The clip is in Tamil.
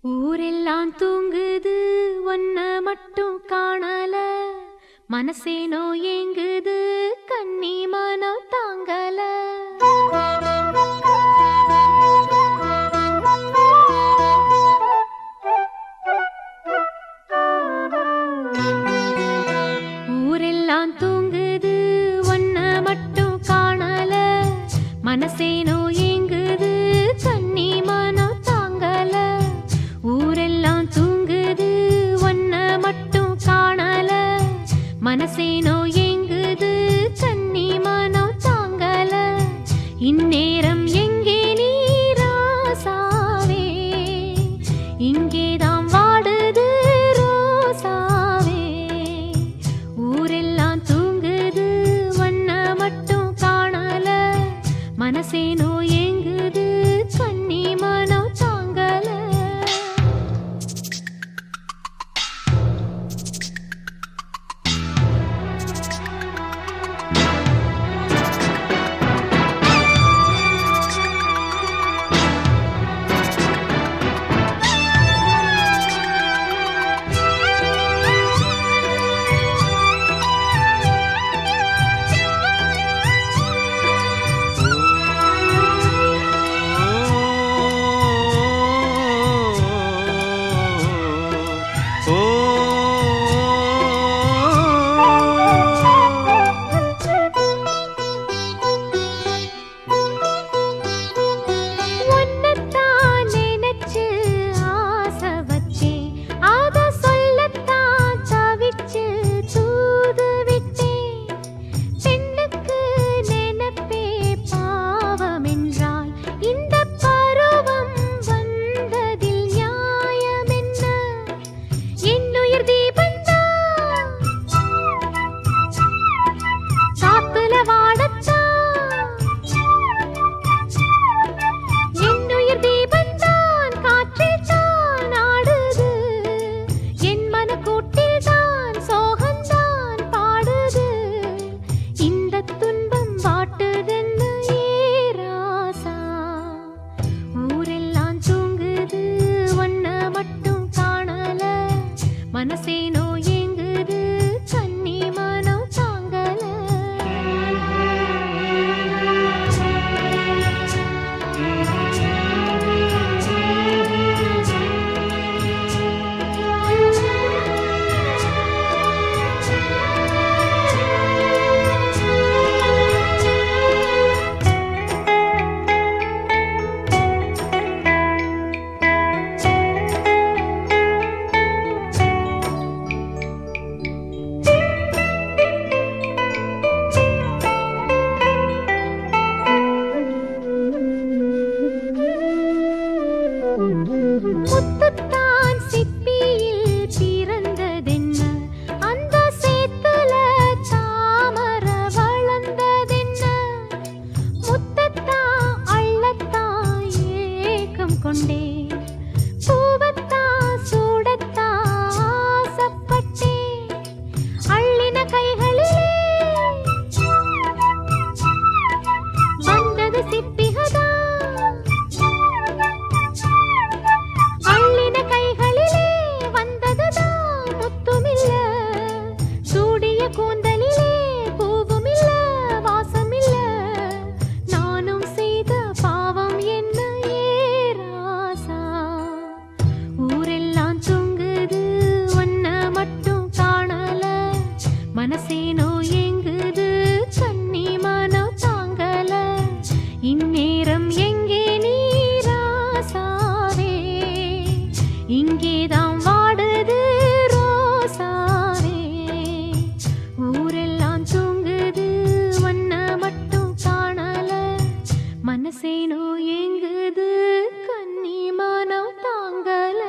ஊரெல்லாம் தூங்குது ஒன்ன மட்டும் காணல மனசேனோ ஏங்குது கண்ணி மனோ தாங்கல ஊரெல்லாம் தூங்குது ஒன்ன மட்டும் காணல மனசேனோ ஏங்குது கண்ணி மனோ தாங்கல ஊரெல்லாம் தூங்குது ஒன்ன மட்டும் காணல மனசேனோ ஏங்குது கண்ணி மனோ தாங்கல இந்நேரம் எங்கே நீ ராசாவே இங்கேதான் வாடுது ரோசாவே ஊரெல்லாம் தூங்குது ஒன்ன மட்டும் காணல மனசேனோ ஏங்குது கண்ணி மனோ தாங்கல மனசேனோ ஏங்குது கண்ணி மனோ தாங்கல முத்துத்தான் சிப்பியில் பிறந்ததென்ன அந்த சேத்துல தாமர வளர்ந்ததென்ன முத்தத்தான் அள்ளத்தான் ஏக்கம் கொண்டே பூவத்தான் சூடத்தான் ஆசைப்பட்டே அள்ளின கைகளிலே வந்தது சிப்பிகதான் கூந்தலிலே பூவுமில்ல வாசமில்ல நானும் செய்த பாவம் என்ன ஏராசா ஊரெல்லாம் தூங்குது ஒன்ன மட்டும் காணல மனசேனோ ஏங்குது கண்ணி மனோ தாங்கல இந்நேரம் எங்கே நீ ராசாவே இங்கேதான் வாடுது ரோசாவே ஊரெல்லாம் தூங்குது ஒன்ன மட்டும் காணல மனசேனோ ஏங்குது கண்ணி மனோ தாங்கல